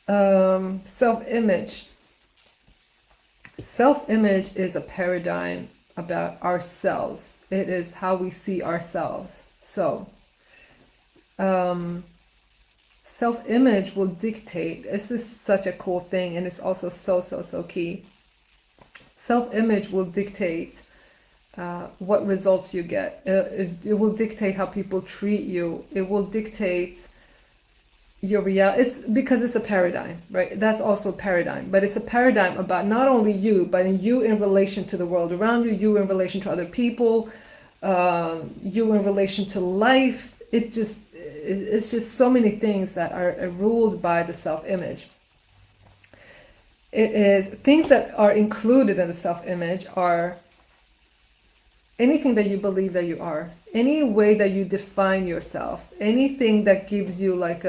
Self-image. Self-image is a paradigm about ourselves. It is how we see ourselves. So, self-image will dictate. This is such a cool thing, and it's also so key. Self-image will dictate what results you get. It will dictate how people treat you. It will dictate your reality. It's because it's a paradigm, right? That's also a paradigm, but it's a paradigm about not only you, but you in relation to the world around you, you in relation to other people, you in relation to life. It's just so many things that are ruled by the self-image. It is things that are included in the self-image are anything that you believe that you are, any way that you define yourself, anything that gives you like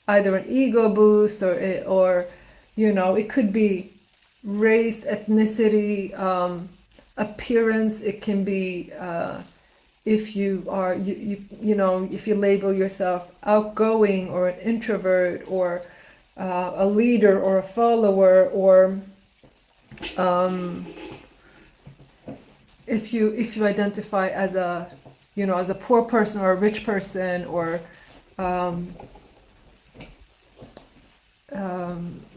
either an ego boost or it could be race, ethnicity, appearance. It can be if you are if you label yourself outgoing or an introvert or a leader or a follower, or if you identify as a as a poor person or a rich person, or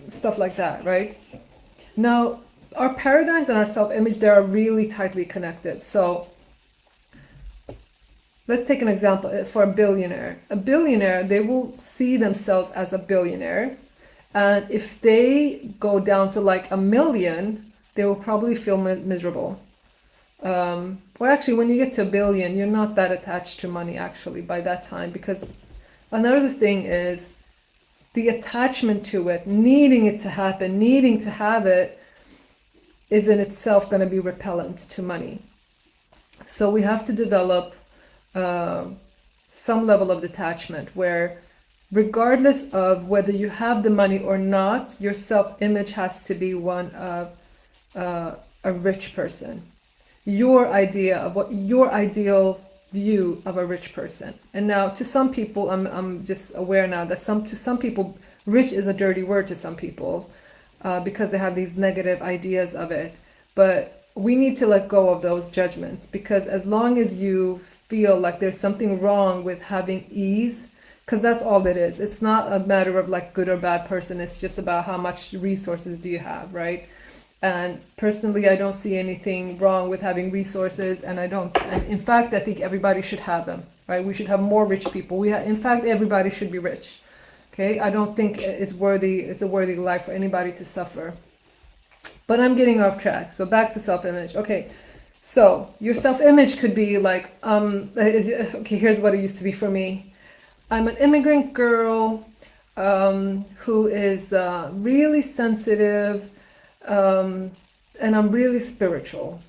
stuff like that, right? Now, our paradigms and our self-image, they are really tightly connected. So let's take an example for a billionaire. A billionaire, they will see themselves as a billionaire. And if they go down to like 1 million, they will probably feel miserable. Or actually, when you get to 1 billion, you're not that attached to money actually by that time, because another thing is the attachment to it, needing it to happen, needing to have it, is in itself going to be repellent to money. So we have to develop some level of detachment where, regardless of whether you have the money or not, your self-image has to be one of a rich person. Your idea of what your ideal view of a rich person. And now, to some people, I'm just aware now that to some people, rich is a dirty word to some people because they have these negative ideas of it. But we need to let go of those judgments, because as long as you feel like there's something wrong with having ease, because that's all it is. It's not a matter of like good or bad person. It's just about how much resources do you have, right? And personally, I don't see anything wrong with having resources, and in fact, I think everybody should have them, right? We should have more rich people. In fact, everybody should be rich. Okay, I don't think it's a worthy life for anybody to suffer. But I'm getting off track. So back to self-image. Okay, so your self-image could be like, okay, here's what it used to be for me. I'm an immigrant girl who is really sensitive. And I'm really spiritual,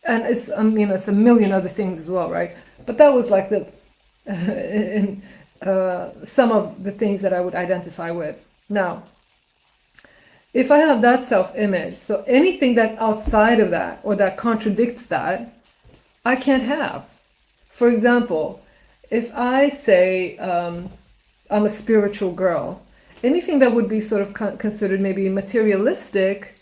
and it's a million other things as well, right? But that was like some of the things that I would identify with. Now, if I have that self-image, so anything that's outside of that or that contradicts that, I can't have. For example, if I say I'm a spiritual girl, anything that would be sort of considered maybe materialistic,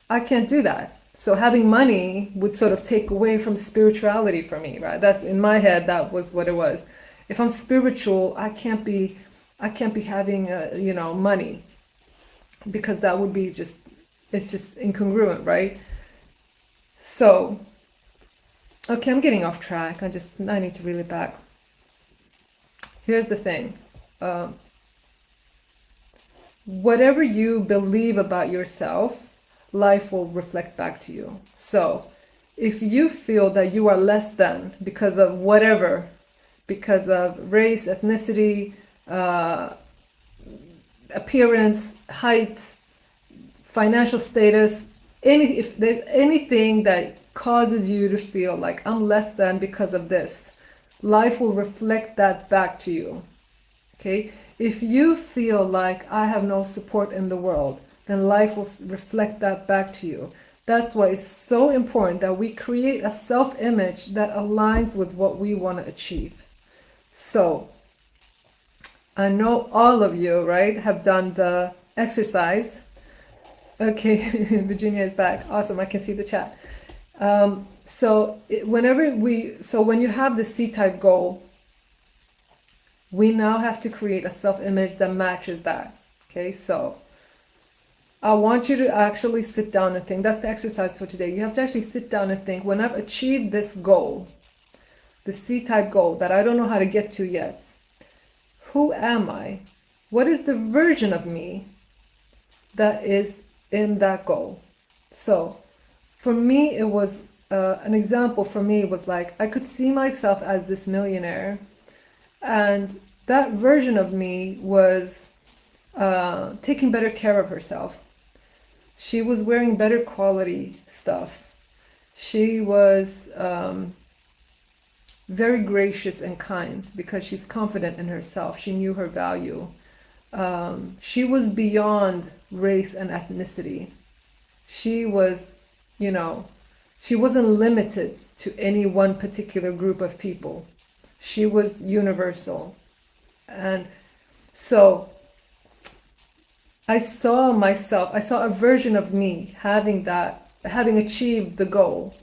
I can't do that. So having money would sort of take away from spirituality for me, right? That's in my head, that was what it was. If I'm spiritual, I can't be having money, because that would be it's just incongruent, right? So, okay, I'm getting off track. I need to reel it back. Here's the thing. Whatever you believe about yourself, life will reflect back to you. So if you feel that you are less than because of whatever, because of race, ethnicity, appearance, height, financial status, if there's anything that causes you to feel like I'm less than because of this, life will reflect that back to you. Okay? If you feel like I have no support in the world, then life will reflect that back to you. That's why it's so important that we create a self-image that aligns with what we want to achieve. So, I know all of you, right, have done the exercise. Okay, Virginia is back. Awesome, I can see the chat. So when you have the C-type goal, we now have to create a self-image that matches that. Okay, so I want you to actually sit down and think. That's the exercise for today. You have to actually sit down and think, when I've achieved this goal, the C-type goal that I don't know how to get to yet, who am I? What is the version of me that is in that goal? So for me, it was an example for me was like, I could see myself as this millionaire, and that version of me was taking better care of herself. She was wearing better quality stuff. She was very gracious and kind because she's confident in herself. She knew her value. She was beyond race and ethnicity. She was, she wasn't limited to any one particular group of people. She was universal. And so I saw a version of me having achieved the goal.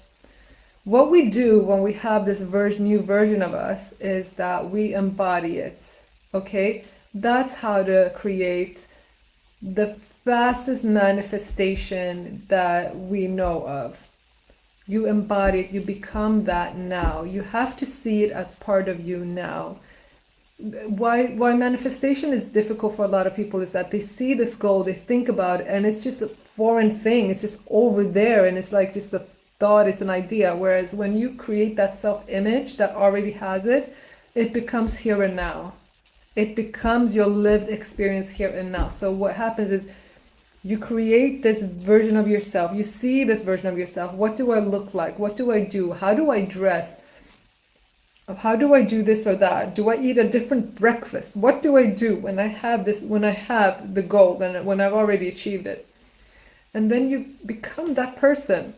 What we do when we have this new version of us is that we embody it, okay? That's how to create the fastest manifestation that we know of. You embody it, you become that now. You have to see it as part of you now. Why manifestation is difficult for a lot of people is that they see this goal, they think about it, and it's just a foreign thing. It's just over there, and it's like just a thought, it's an idea. Whereas when you create that self-image that already has it, it becomes here and now. It becomes your lived experience here and now. So what happens is you create this version of yourself. You see this version of yourself. What do I look like? What do I do? How do I dress? How do I do this or that? Do I eat a different breakfast? What do I do when I have this, when I have the goal, when I've already achieved it? And then you become that person.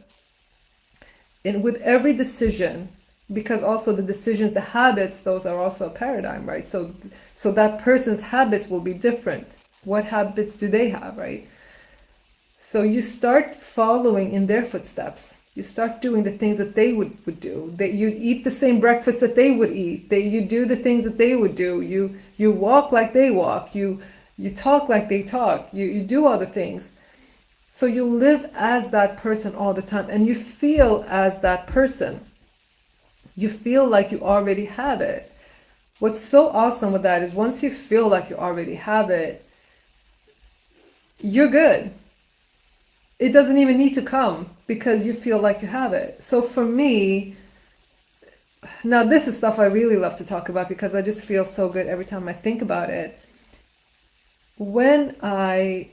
And with every decision, because also the decisions, the habits, those are also a paradigm, right? So that person's habits will be different. What habits do they have, right? So you start following in their footsteps. You start doing the things that they would do. That you eat the same breakfast that they would eat. You do the things that they would do. You walk like they walk. You talk like they talk. You do all the things. So you live as that person all the time, and you feel as that person. You feel like you already have it. What's so awesome with that is once you feel like you already have it, you're good. It doesn't even need to come because you feel like you have it. So for me, now this is stuff I really love to talk about because I just feel so good every time I think about it. When I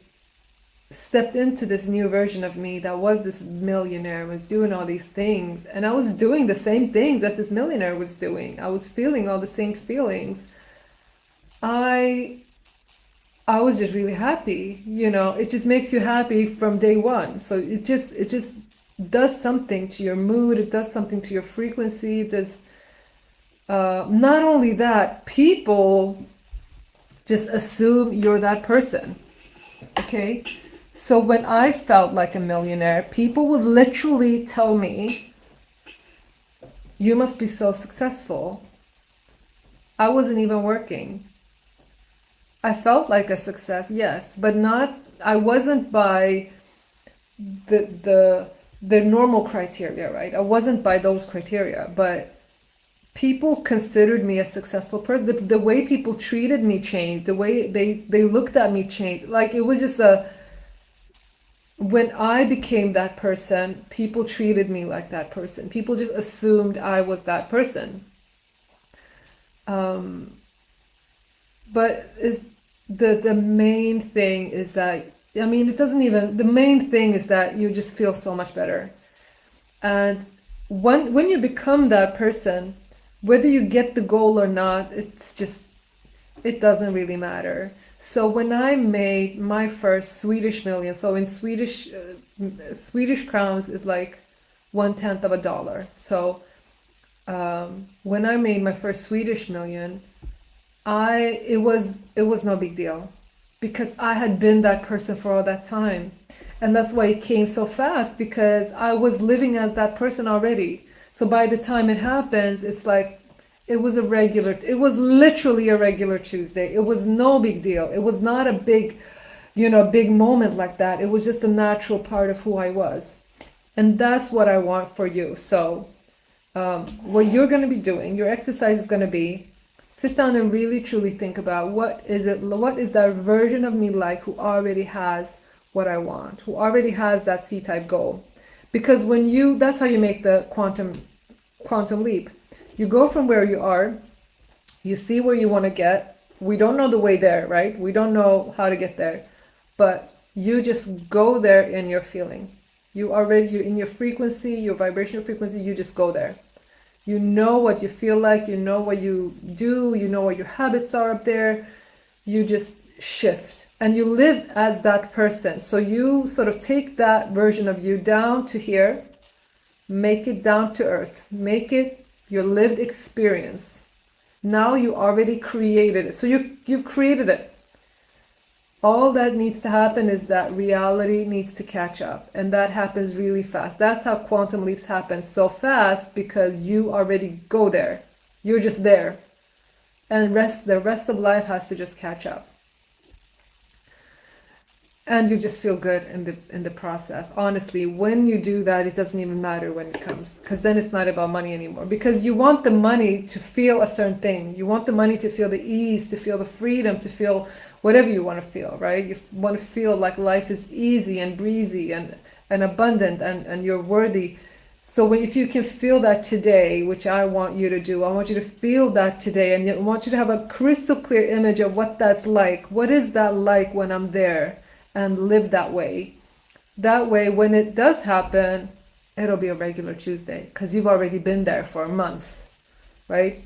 stepped into this new version of me that was this millionaire, was doing all these things, and I was doing the same things that this millionaire was doing. I was feeling all the same feelings. I was just really happy. It just makes you happy from day one. So it just does something to your mood. It does something to your frequency. It does. Not only that, people just assume you're that person. Okay. So when I felt like a millionaire, people would literally tell me, you must be so successful. I wasn't even working. I felt like a success, yes, but I wasn't by the normal criteria, right? I wasn't by those criteria, but people considered me a successful person. The way people treated me changed. The way they looked at me changed. Like it was just when I became that person, people treated me like that person. People just assumed I was that person. But the main thing is that, the main thing is that you just feel so much better. And when you become that person, whether you get the goal or not, it doesn't really matter. So when I made my first Swedish million, so in Swedish crowns is like 1/10 of a dollar. So when I made my first Swedish million, it was no big deal. because I had been that person for all that time. And that's why it came so fast, because I was living as that person already. So by the time it happens, it's like it was literally a regular Tuesday. It was no big deal. It was not a big, big moment like that. It was just a natural part of who I was. And that's what I want for you. So, what you're going to be doing, your exercise is going to be sit down and really truly think about what is that version of me like who already has what I want, who already has that C-type goal. Because that's how you make the quantum leap. You go from where you are, you see where you want to get. We don't know the way there, right? We don't know how to get there, but you just go there in your feeling. You're in your frequency, your vibrational frequency, you just go there. You know what you feel like, you know what you do, you know what your habits are up there. You just shift and you live as that person. So you sort of take that version of you down to here, make it down to earth, make it your lived experience. Now you already created it. So you've created it. All that needs to happen is that reality needs to catch up, and that happens really fast. That's how quantum leaps happen so fast, because you already go there. You're just there, and the rest of life has to just catch up. And you just feel good in the process. Honestly, when you do that, it doesn't even matter when it comes, because then it's not about money anymore. Because you want the money to feel a certain thing. You want the money to feel the ease, to feel the freedom, to feel whatever you want to feel, right? You want to feel like life is easy and breezy and abundant, and you're worthy. So if you can feel that today, which I want you to do, I want you to feel that today, and I want you to have a crystal clear image of what that's like. What is that like when I'm there? And live that way. That way, when it does happen, it'll be a regular Tuesday, because you've already been there for months, right?